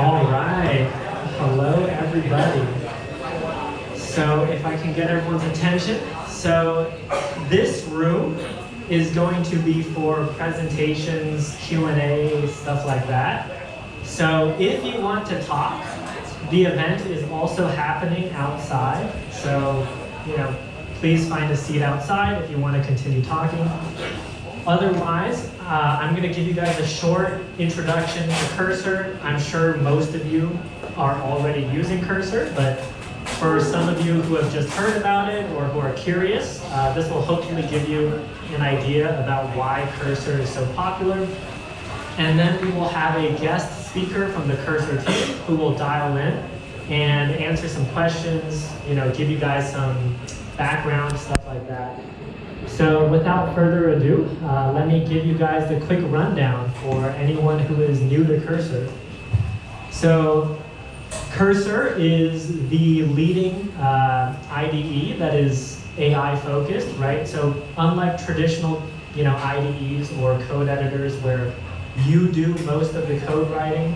All right. Hello, everybody. So if I can get everyone's attention. So this room is going to be for presentations, Q&A, stuff like that. So if you want to talk, the event is also happening outside. So, please find a seat outside if you want to continue talking. Otherwise, I'm going to give you guys a short introduction to Cursor. I'm sure most of you are already using Cursor, but for some of you who have just heard about it or who are curious, this will hopefully give you an idea about why Cursor is so popular. And then we will have a guest speaker from the Cursor team who will dial in and answer some questions, give you guys some background, stuff like that. So without further ado, let me give you guys the quick rundown for anyone who is new to Cursor. So Cursor is the leading IDE that is AI focused, right? So unlike traditional, IDEs or code editors where you do most of the code writing,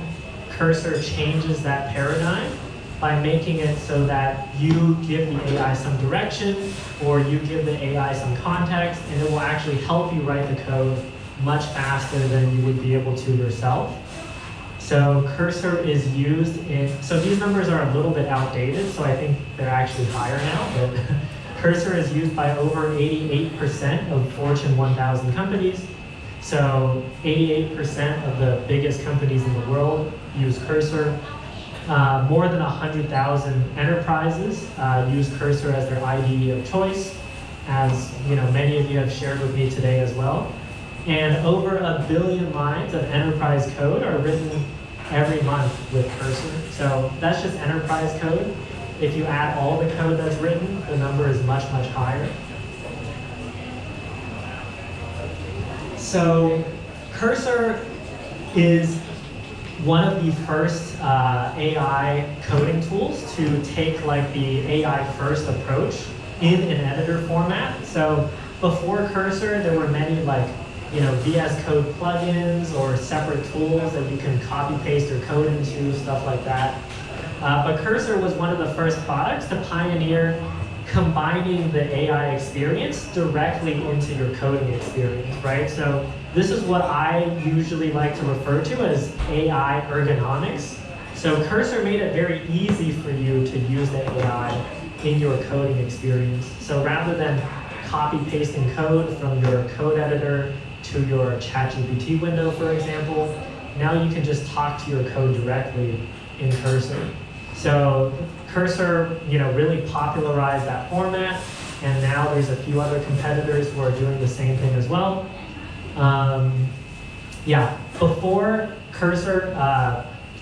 Cursor changes that paradigm by making it so that you give the AI some direction or you give the AI some context, and it will actually help you write the code much faster than you would be able to yourself. So Cursor is used so these numbers are a little bit outdated, so I think they're actually higher now, but Cursor is used by over 88% of Fortune 1000 companies. So 88% of the biggest companies in the world use Cursor. More than 100,000 enterprises use Cursor as their IDE of choice, as many of you have shared with me today as well. And over 1 billion lines of enterprise code are written every month with Cursor. So that's just enterprise code. If you add all the code that's written, the number is much, much higher. So Cursor is one of the first AI coding tools to take like the AI first approach in an editor format. So before Cursor, there were many like VS Code plugins or separate tools that you can copy paste your code into, stuff like that. But Cursor was one of the first products to pioneer combining the AI experience directly into your coding experience, right? So this is what I usually like to refer to as AI ergonomics. So Cursor made it very easy for you to use the AI in your coding experience. So rather than copy pasting code from your code editor to your ChatGPT window, for example, now you can just talk to your code directly in Cursor. So Cursor, really popularized that format, and now there's a few other competitors who are doing the same thing as well. Before Cursor,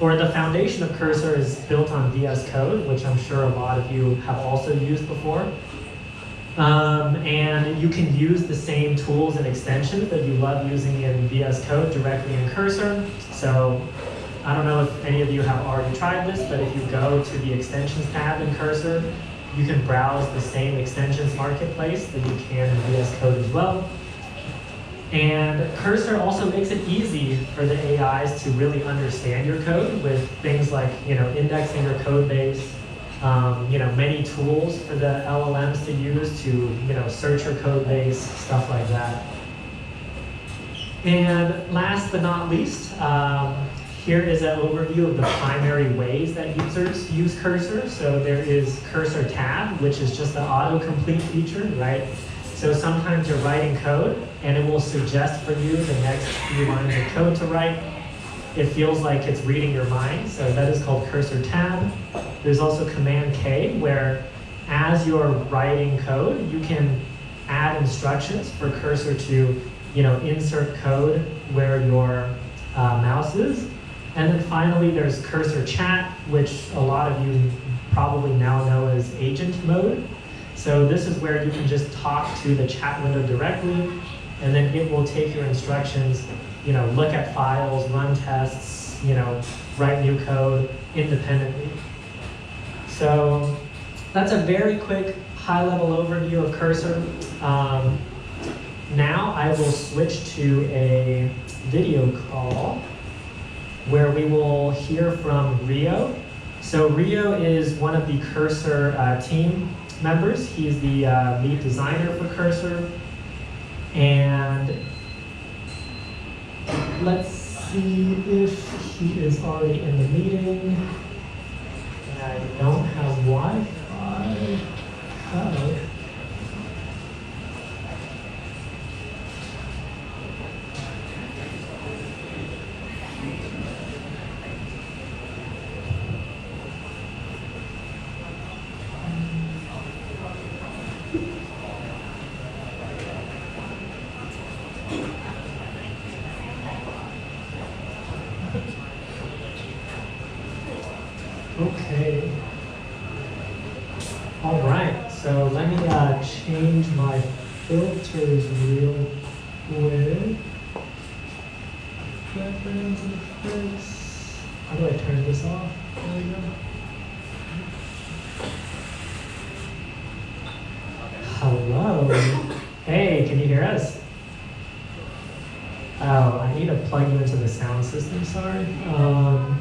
or the foundation of Cursor is built on VS Code, which I'm sure a lot of you have also used before. And you can use the same tools and extensions that you love using in VS Code directly in Cursor. So I don't know if any of you have already tried this, but if you go to the extensions tab in Cursor, you can browse the same extensions marketplace that you can in VS Code as well. And Cursor also makes it easy for the AIs to really understand your code with things like indexing your code base, many tools for the LLMs to use to search your code base, stuff like that. And last but not least, here is an overview of the primary ways that users use Cursor. So there is Cursor tab, which is just the autocomplete feature, right? So sometimes you're writing code and it will suggest for you the next few lines of code to write. It feels like it's reading your mind, so that is called Cursor tab. There's also Command K, where as you're writing code, you can add instructions for Cursor to insert code where your mouse is. And then finally, there's Cursor Chat, which a lot of you probably now know as agent mode. So this is where you can just talk to the chat window directly, and then it will take your instructions, look at files, run tests, write new code independently. So that's a very quick high-level overview of Cursor. Now I will switch to a video call where we will hear from Rio. So Rio is one of the Cursor team members. He's the lead designer for Cursor. And let's see if he is already in the meeting. I don't have Wi-Fi. Uh-oh. Okay. All right, so let me change my filters real quick. Backgrounds and face. How do I turn this off? There we go. Hello. Hey, can you hear us? Oh, I need to plug you into the sound system, sorry. How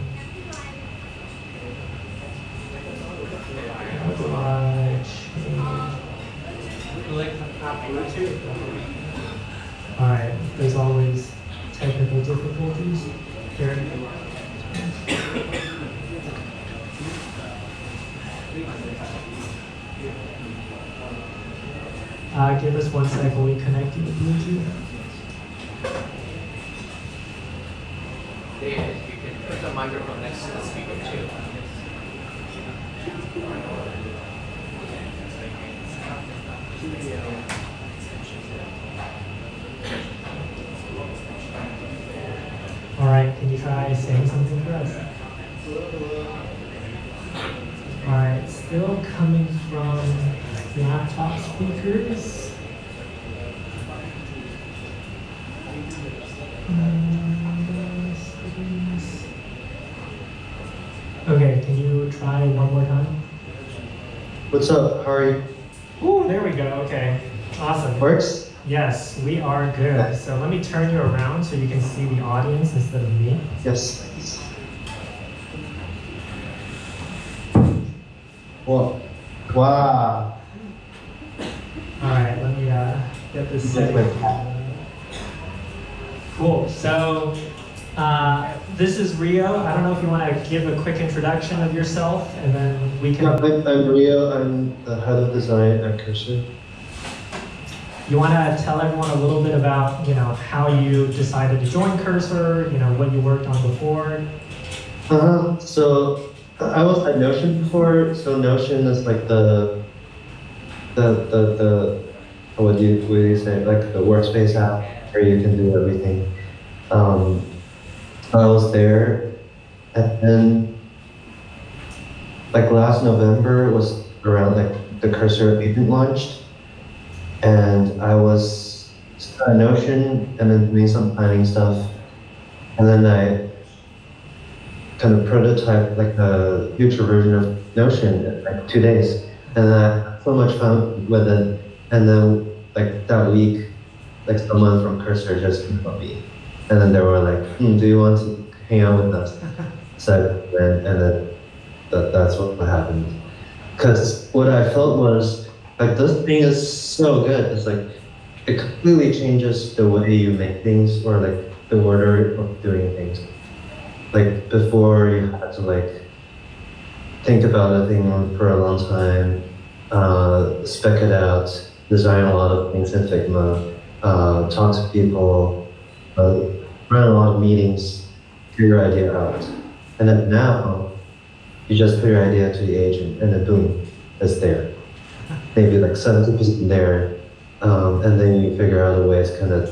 do I change? All right, there's always technical difficulties. Here. Give us 1 sec while we connect you to Bluetooth. David, you can put the microphone next to the speaker too. All right, can you try saying something for us? All right, still coming from laptop speakers. Okay, can you try one more time? What's up? How are you? Ooh, there we go. Okay, awesome. Works? Yes, we are good. So let me turn you around so you can see the audience instead of me. Yes. Whoa. Wow. All right, let me get this set. Cool. So this is Rio. I don't know if you want to give a quick introduction of yourself, and then we can. Yeah, I'm Rio. I'm the head of design at Cursor. You want to tell everyone a little bit about, how you decided to join Cursor, what you worked on before. So I was at Notion before. So Notion is like the what do you say, like the workspace app where you can do everything. I was there, and then like last November was around like the Cursor agent launched, and I was at Notion and then doing some planning stuff, and then I kind of prototyped like a future version of Notion in like 2 days, and I had so much fun with it. And then like that week, like someone from Cursor just emailed me, and then they were like, "Do you want to hang out with us?" So and then that's what happened. Because what I felt was like this thing is so good. It's like it completely changes the way you make things or like the order of doing things. Like before, you had to like think about a thing for a long time, spec it out, design a lot of things in Figma, talk to people, run a lot of meetings, figure your idea out. And then now, you just put your idea to the agent, and then boom, it's there. Maybe like 70% there, and then you figure out a way to kind of,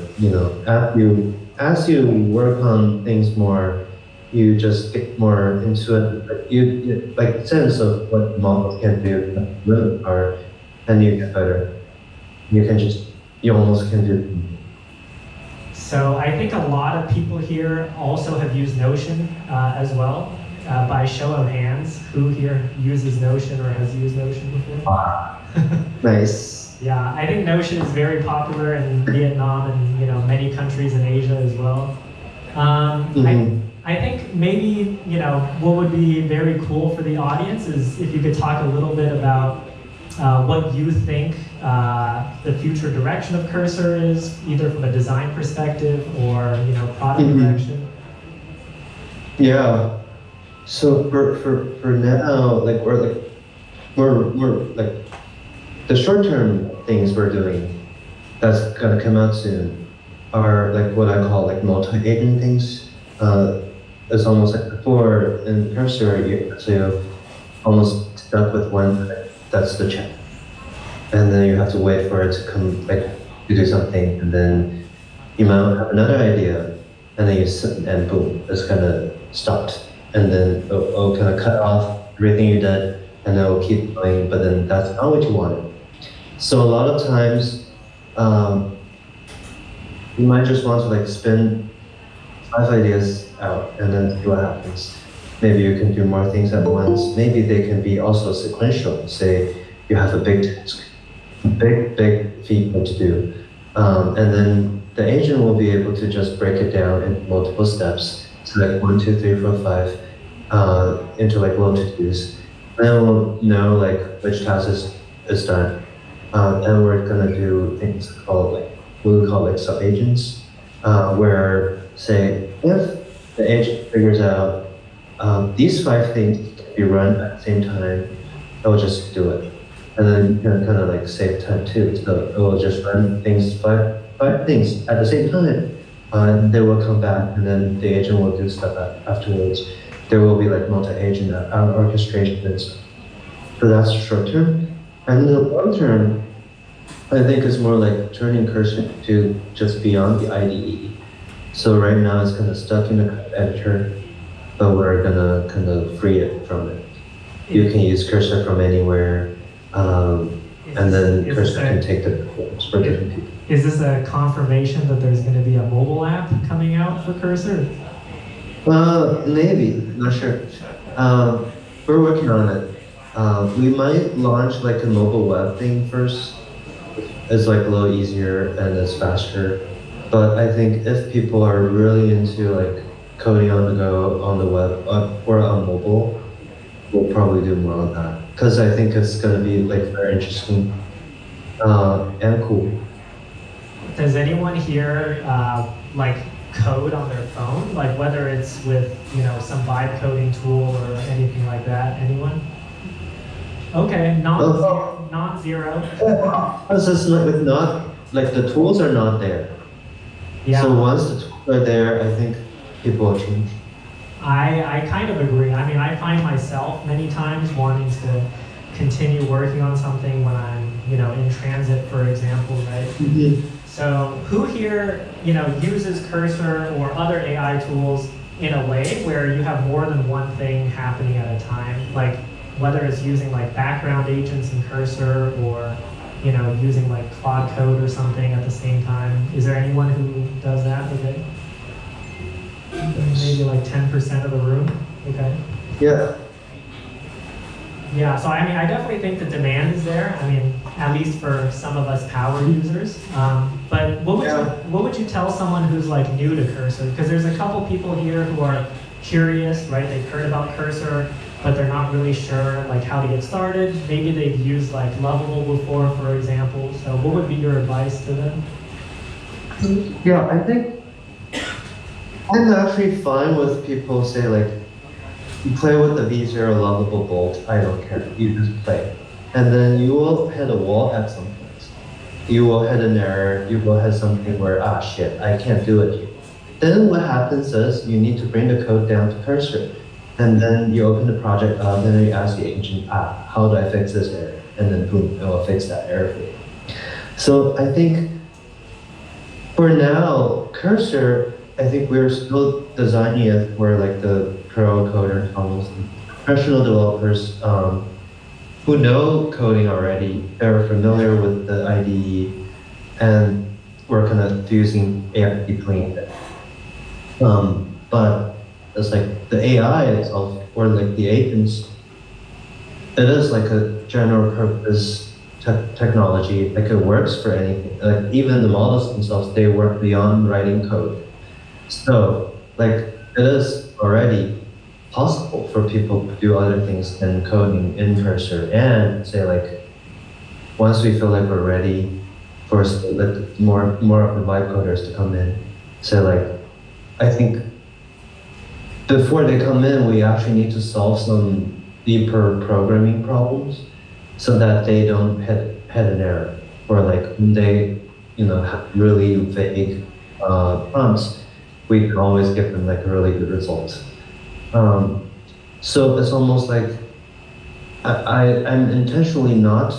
as you work on things more, you just get more into it. Like you like sense of what models can do, really are, and you get better. You almost can do. So I think a lot of people here also have used Notion as well. By show of hands, who here uses Notion or has used Notion before? Nice. Yeah, I think Notion is very popular in Vietnam and many countries in Asia as well. I think maybe what would be very cool for the audience is if you could talk a little bit about what you think the future direction of Cursor is, either from a design perspective or product direction. Yeah. So for now, like we're like the short term things we're doing that's gonna come out soon are like what I call like multi-agent things. It's almost like before in Cursor you have to almost stuck with one that's the check, and then you have to wait for it to come like to do something, and then you might have another idea, and then you sit and boom, it's kind of stopped. And then it'll kind of cut off everything you did, and then it'll keep going, but then that's not what you wanted. So a lot of times, you might just want to like spin 5 ideas out and then see what happens. maybe you can do more things at once. Maybe they can be also sequential. Say you have a big task, big feature to do, and then the agent will be able to just break it down into multiple steps. So like 1, 2, 3, 4, 5, into like little to-dos. Then we'll know like which task is done. And we're gonna do things called like, we call like sub-agents, where say, if the agent figures out these 5 things can be run at the same time, it'll just do it. And then you can kind of like save time too. So it will just run things, five things at the same time. And they will come back and then the agent will do stuff afterwards. There will be like multi-agent orchestration and stuff. So that's short term. And the long term, I think is more like turning cursor to just beyond the IDE. So right now it's kind of stuck in the code editor, but we're gonna kind of free it from it. You can use cursor from anywhere, and then cursor can take the forms for different people. Is this a confirmation that there's going to be a mobile app coming out for cursor? Maybe, not sure. We're working on it. We might launch like a mobile web thing first. It's like a little easier and it's faster. But I think if people are really into like coding on the go, on the web, or on mobile, we'll probably do more on that. Because I think it's going to be like very interesting and cool. Does anyone here like code on their phone? Like whether it's with, you know, some vibe coding tool or anything like that? Anyone? Okay, non-zero. It's just not like the tools are not there. Yeah. So once the tools are there, I think people will change. I kind of agree. I mean, I find myself many times wanting to continue working on something when I'm, you know, in transit, for example, right? Mm-hmm. So who here, you know, uses Cursor or other AI tools in a way where you have more than one thing happening at a time? Like whether it's using like background agents in Cursor or, you know, using like Claude Code or something at the same time. Is there anyone who does that today? Maybe like 10% of the room. Okay. Yeah. Yeah, so I mean, I definitely think the demand is there. I mean, at least for some of us power users. But what would you tell someone who's like new to Cursor? Because there's a couple people here who are curious, right? They've heard about Cursor, but they're not really sure like how to get started. Maybe they've used like Lovable before, for example. So what would be your advice to them? Yeah, I think I'm actually fine with people say like, you play with the V0 lovable bolt, I don't care, you just play. And then you will hit a wall at some point. You will hit an error, you will hit something where, ah shit, I can't do it here. Then what happens is you need to bring the code down to Cursor. And then you open the project up and then you ask the agent, how do I fix this error? And then boom, it will fix that error for you. So I think for now, Cursor, I think we're still designing it for like the pro coders, almost professional developers who know coding already, they're familiar with the IDE, and we're kind of fusing AI between it. But it's like the AI itself, or like the agents, it is like a general purpose technology. Like it works for anything. Like even the models themselves, they work beyond writing code. So like it is already possible for people to do other things than coding in Cursor, and say like, once we feel like we're ready for like more of the vibe coders to come in, say like, I think before they come in, we actually need to solve some deeper programming problems so that they don't hit an error, or like when they, you know, have really vague prompts, we can always give them like a really good result. So it's almost like I'm intentionally not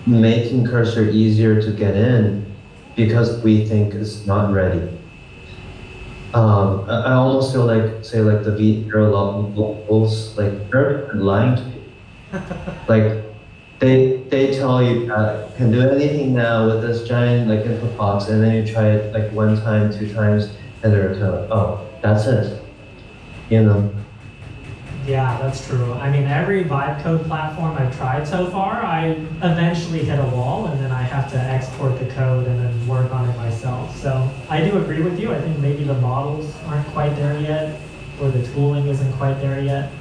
making Cursor easier to get in because we think it's not ready. I almost feel like, say like the V0 levels, like they're lying to people. Like they tell you that you can do anything now with this giant like input box, and then you try it like 1 time, 2 times, and they're kind of like, oh, that's it, you know. Yeah, that's true. I mean, every vibe code platform I've tried so far, I eventually hit a wall and then I have to export the code and then work on it myself. So I do agree with you. I think maybe the models aren't quite there yet or the tooling isn't quite there yet.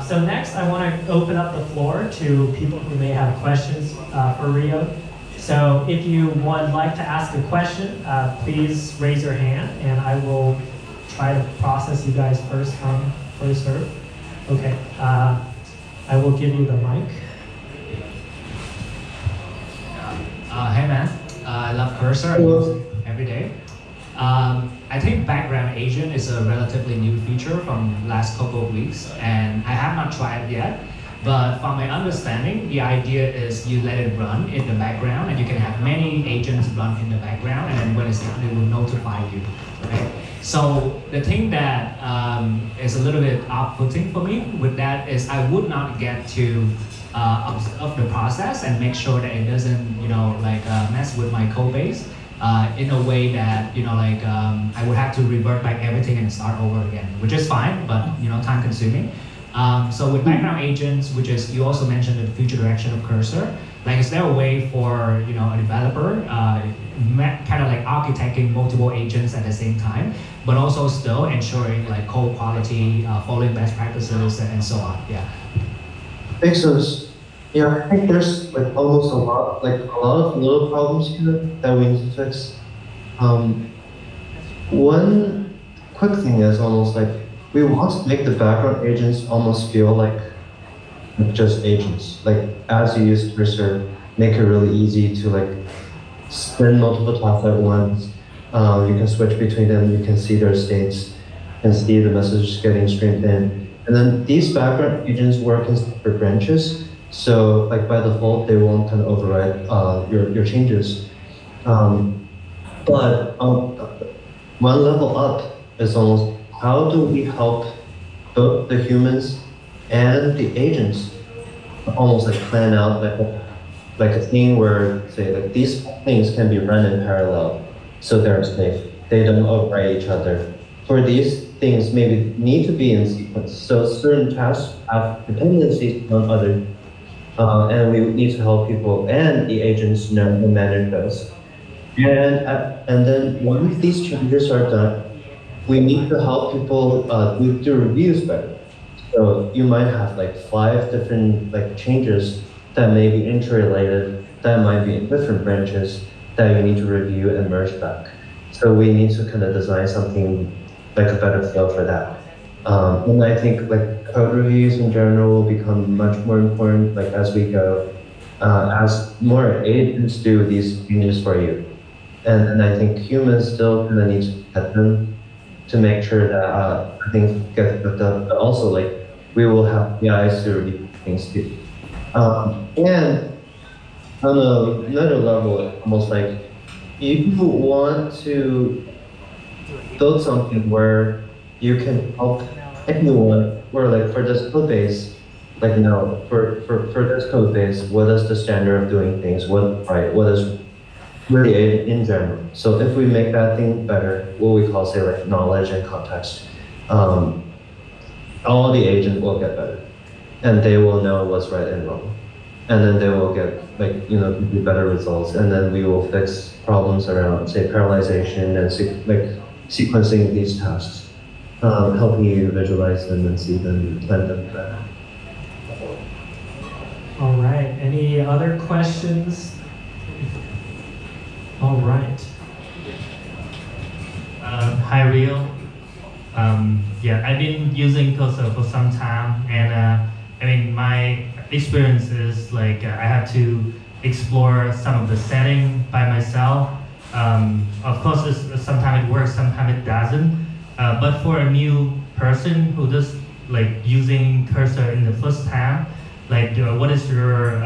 So next, I want to open up the floor to people who may have questions for Rio. So if you would like to ask a question, please raise your hand and I will try to process you guys first come, first serve. Okay, I will give you the mic. Hey man, I love Cursor. I use it every day. I think background agent is a relatively new feature from last couple of weeks, and I have not tried it yet. But from my understanding, the idea is you let it run in the background, and you can have many agents run in the background, and then when it's done, it will notify you. Right? So the thing that is a little bit off-putting for me with that is I would not get to observe the process and make sure that it doesn't, mess with my code base in a way that, I would have to revert back everything and start over again, which is fine, but time consuming. So with background agents, which is you also mentioned the future direction of Cursor, is there a way for a developer kind of like architecting multiple agents at the same time, but also still ensuring code quality, following best practices, and so on? Yeah. Makes sense. Yeah, I think there's almost a lot of little problems here that we need to fix. One quick thing is almost we want to make the background agents almost feel like just agents. As you use Cursor, make it really easy to spin multiple tasks at once. You can switch between them, you can see their states, and see the messages getting streamed in. And then these background agents work in separate branches. So by default, they won't kind of override your changes. But one level up is almost how do we help both the humans and the agents almost plan out a thing where say these things can be run in parallel so they're safe. They don't override each other. For these things maybe need to be in sequence. So certain tasks have dependencies on others. And we need to help people and the agents know and manage those. And then once these changes are done, we need to help people do reviews better. So you might have 5 different changes that may be interrelated, that might be in different branches that you need to review and merge back. So we need to kind of design something a better flow for that. And I think code reviews in general will become much more important as we go, as more agents do these changes for you. And I think humans still kind of need to get them to make sure that things get picked up, but also we will have AIs to review things too. And on another level, almost if you want to build something where you can help anyone, or for this code base, no, for this code base, what is the standard of doing things? What is really in general? So if we make that thing better, what we call say knowledge and context, all the agents will get better, and they will know what's right and wrong, and then they will get better results, and then we will fix problems around say parallelization and sequencing these tasks, helping you visualize them and see them and plan them better. All right, any other questions? All right. Hi, Rio. Yeah, I've been using Cursor for some time, and my experience is I have to explore some of the setting by myself. Of course, sometimes it works, sometimes it doesn't. But for a new person who just using Cursor in the first time, what is your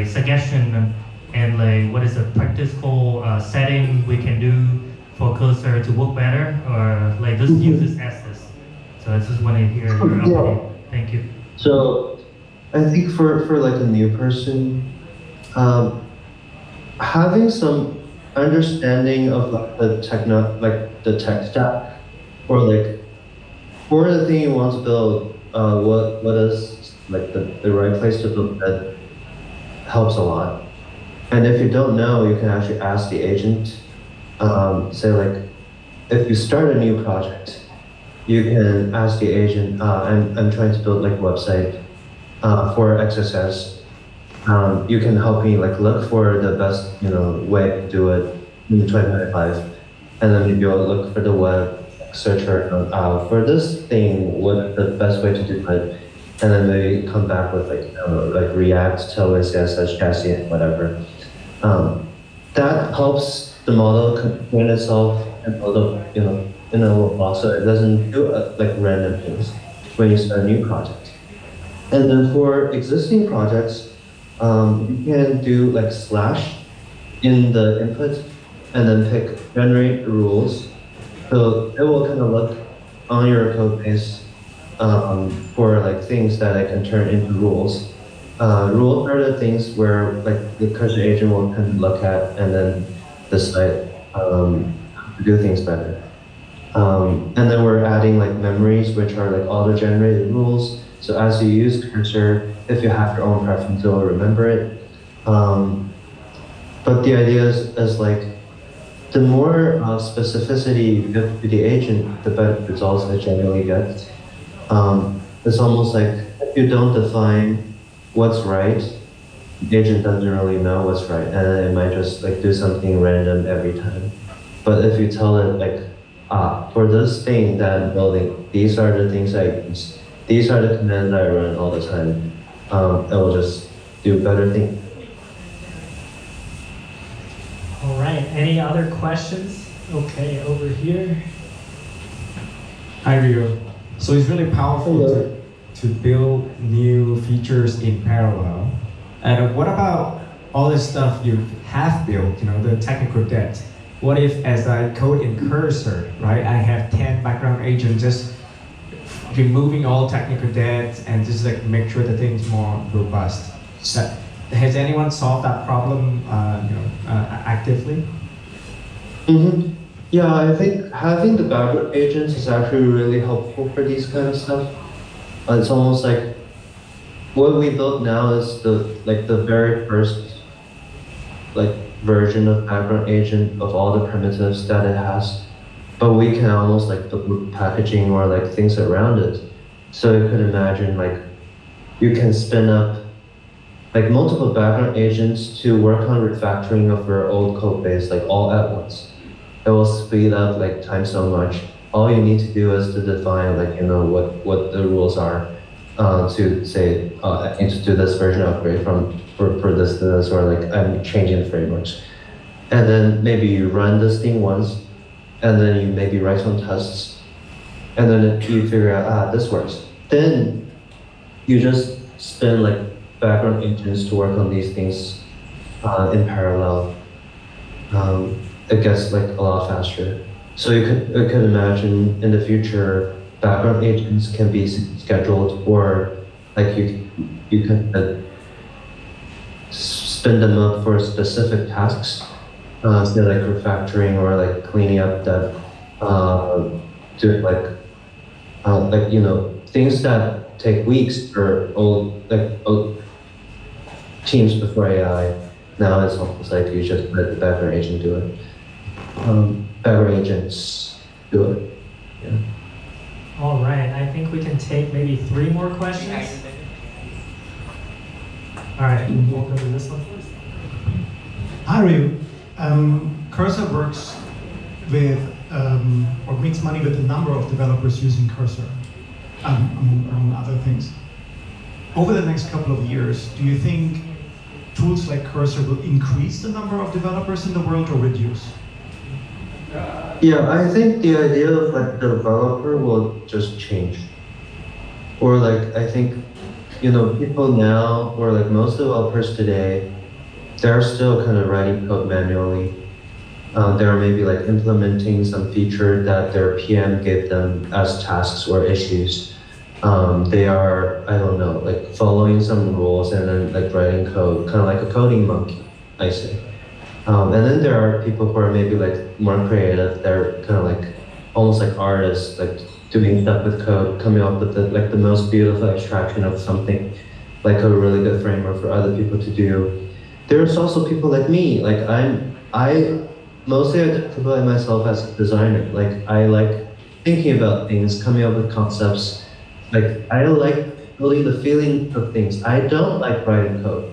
suggestion and what is the practical setting we can do for Cursor to work better, or just use this as this? So I just want to hear your update. Thank you. So I think for a new person, having some understanding of the tech stack, or for the thing you want to build, what is like the right place to build that helps a lot. And if you don't know, you can actually ask the agent. Say like, if you start a new project, you can ask the agent, I'm trying to build like a website for XSS. You can help me like look for the best, way to do it in 2025. And then maybe I'll look for the web searcher for this thing, what the best way to do it. And then they come back with like, like React, Tailwind, CSS, chassis, and whatever. That helps the model contain itself and build up, in a little box, so it doesn't do like random things when you start a new project. And then for existing projects, you can do like slash in the input and then pick generate rules. So it will kind of look on your code base for like things that I can turn into rules. Rules are the things where like the cursor agent will kind of look at and then decide how to do things better. And then we're adding like memories, which are like auto-generated rules. So as you use cursor, if you have your own preference, it will remember it. But the idea is like, the more specificity you give to the agent, the better results it generally gets. It's almost like if you don't define what's right, the agent doesn't really know what's right, and it might just like do something random every time. But if you tell it like, for this thing that I'm building, these are the things I use, these are the commands I run all the time, it will just do better things. All right, any other questions? Okay, over here. Hi, Rio. So it's really powerful to build new features in parallel. And what about all the stuff you have built, the technical debt? What if as I code in cursor, right, I have 10 background agents just removing all technical debt and just like make sure the thing's more robust? Has anyone solved that problem, actively? Mm-hmm. Yeah, I think having the background agents is actually really helpful for these kind of stuff. It's almost like what we built now is the very first version of background agent of all the primitives that it has, but we can almost like build packaging or like things around it. So you could imagine like you can spin up like multiple background agents to work on refactoring of your old code base like all at once. It will speed up like time so much. All you need to do is to define like what the rules are to say I need to do this version upgrade for this to this, or like I'm changing the frameworks. And then maybe you run this thing once, and then you maybe write some tests, and then you figure out this works. Then you just spin like background agents to work on these things in parallel. It gets like a lot faster. So you could imagine in the future, background agents can be scheduled, or like you can spin them up for specific tasks, say like refactoring or like cleaning up that, doing like things that take weeks or old teams before AI. Now it's almost like you just let the background agent do it. Background agents do it. Yeah. All right, I think we can take maybe 3 more questions. All right, we'll go to this one first. Hi, Ryu. Cursor works with, or makes money with the number of developers using Cursor, among other things. Over the next couple of years, do you think tools like Cursor will increase the number of developers in the world or reduce? Yeah, I think the idea of like the developer will just change. Or like, I think, people now, or like most developers today, they're still kind of writing code manually. They're maybe like implementing some feature that their PM gave them as tasks or issues. They are, I don't know, like following some rules and then like writing code, kind of like a coding monkey, I say. And then there are people who are maybe like more creative. They're kind of like almost like artists, like doing stuff with code, coming up with the most beautiful abstraction of something, like a really good framework for other people to do. There's also people like me, like I mostly identify myself as a designer. Like I like thinking about things, coming up with concepts. Like I like building the feeling of things. I don't like writing code.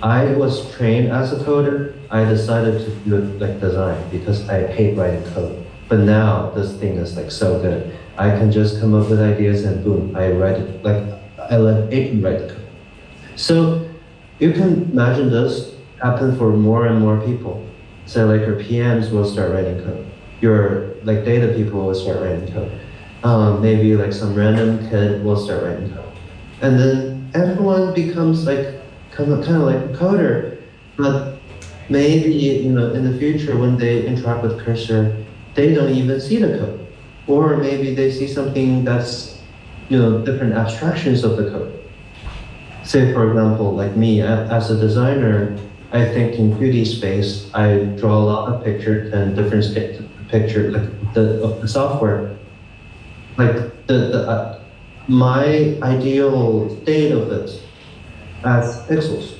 I was trained as a coder. I decided to do it like design because I hate writing code. But now this thing is like so good. I can just come up with ideas and boom, I write it. Like I let it write the code. So you can imagine this happen for more and more people. So like your PMs will start writing code. Your like data people will start writing code. Maybe like some random kid will start writing code. And then everyone becomes like kind of like a coder. But maybe in the future when they interact with Cursor, they don't even see the code. Or maybe they see something that's different abstractions of the code. Say for example, like me as a designer, I think in 2D space, I draw a lot of pictures and different picture like of the software. Like my ideal state of it as pixels,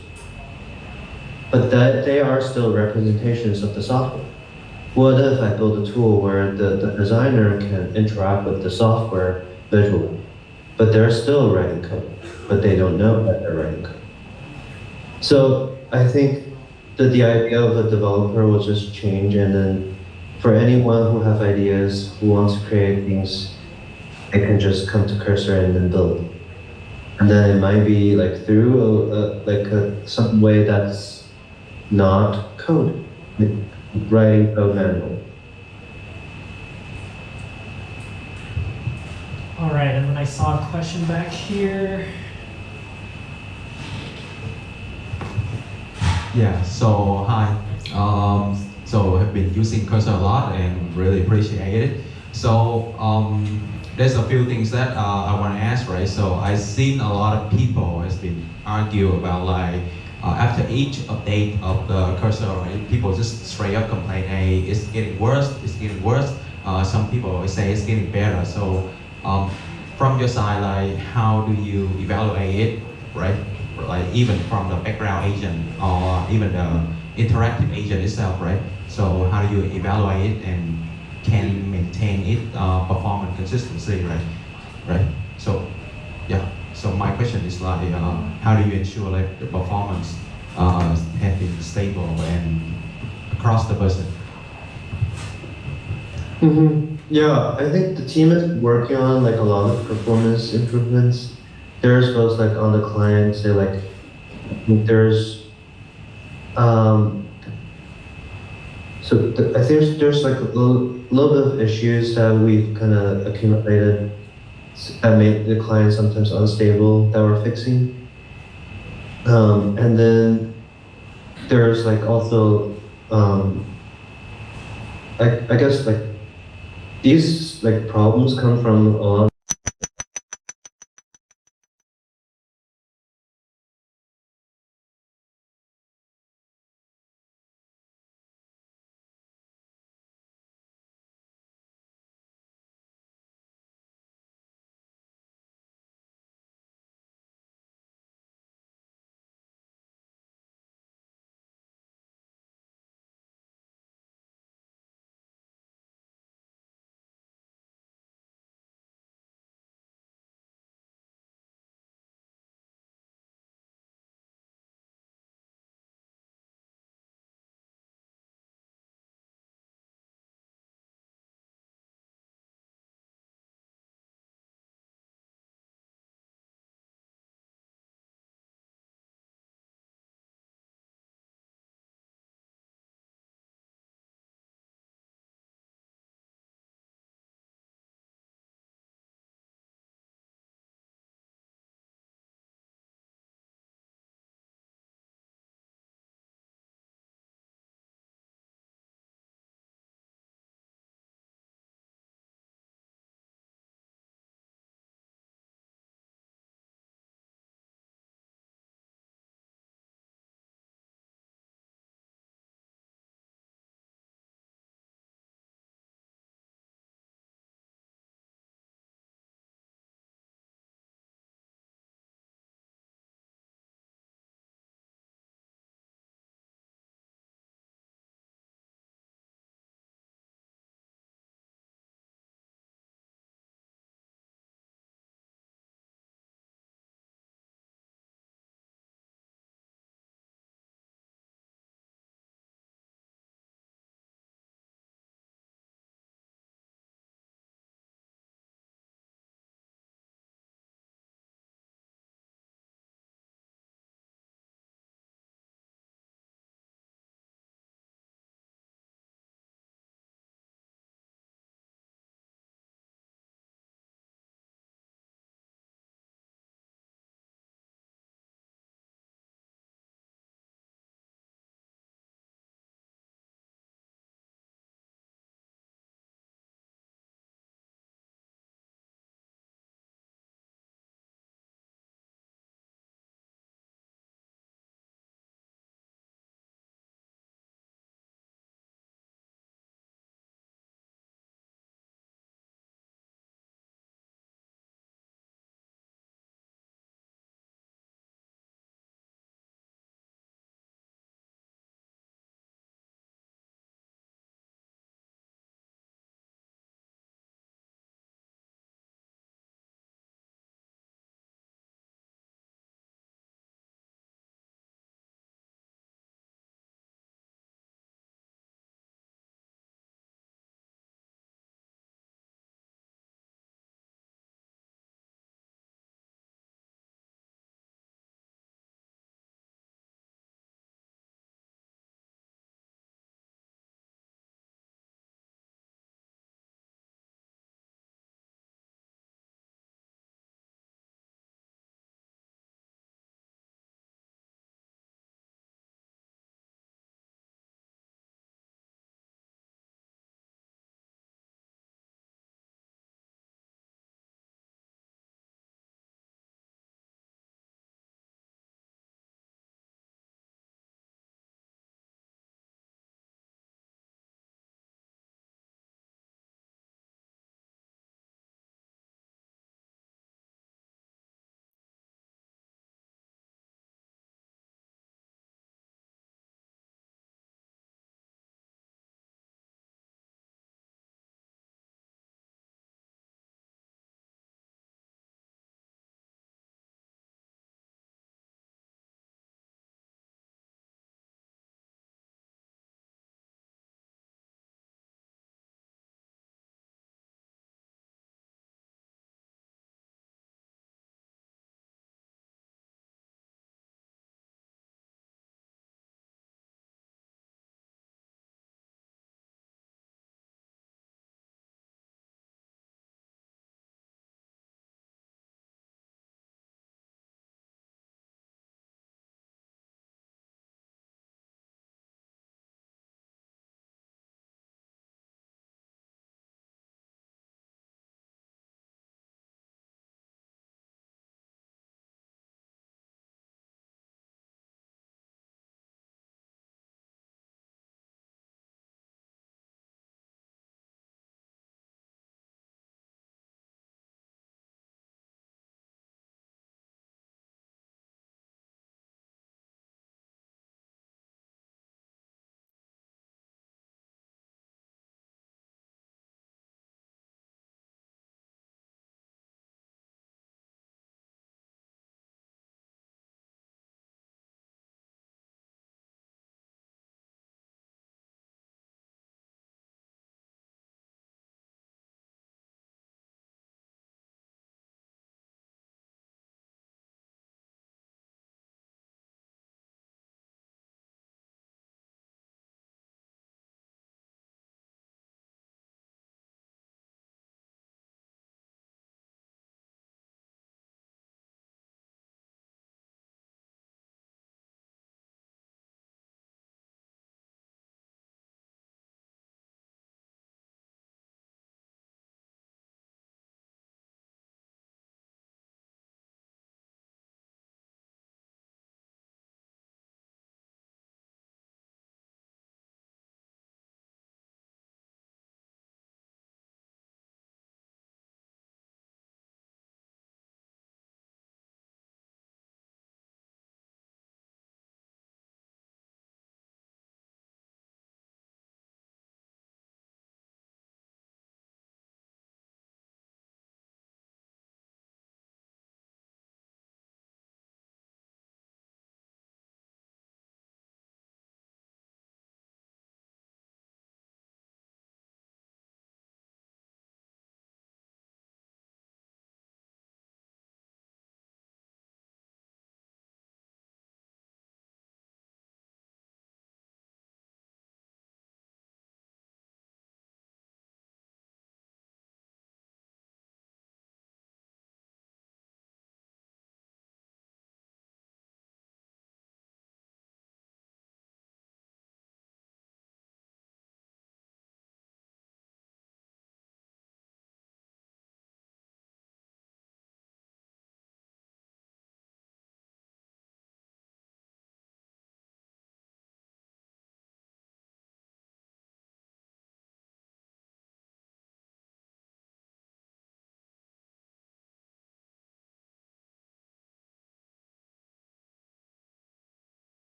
but that they are still representations of the software. What if I build a tool where the designer can interact with the software visually, but they're still writing code, but they don't know that they're writing code. So I think that the idea of a developer will just change, and then for anyone who have ideas, who wants to create things, they can just come to Cursor and then build. And then it might be like through some way that's not code, like writing code manually. All right, and then I saw a question back here. Yeah, so hi. So I've been using Cursor a lot and really appreciate it. So there's a few things that I want to ask, right? So I've seen a lot of people has been argue about like after each update of the Cursor, right? People just straight up complain, hey, it's getting worse, it's getting worse. Some people say it's getting better. So from your side, like how do you evaluate it, right? Like even from the background agent or even the interactive agent itself, right? So how do you evaluate it and can maintain it performance consistency, right? Right. So yeah. So my question is like, how do you ensure like the performance has been stable and across the person? Yeah, I think the team is working on like a lot of performance improvements. There's both like on the client, say like there's I think there's like a little bit of issues that we've kind of accumulated that made the client sometimes unstable that we're fixing. And then there's like also I guess like these like problems come from a lot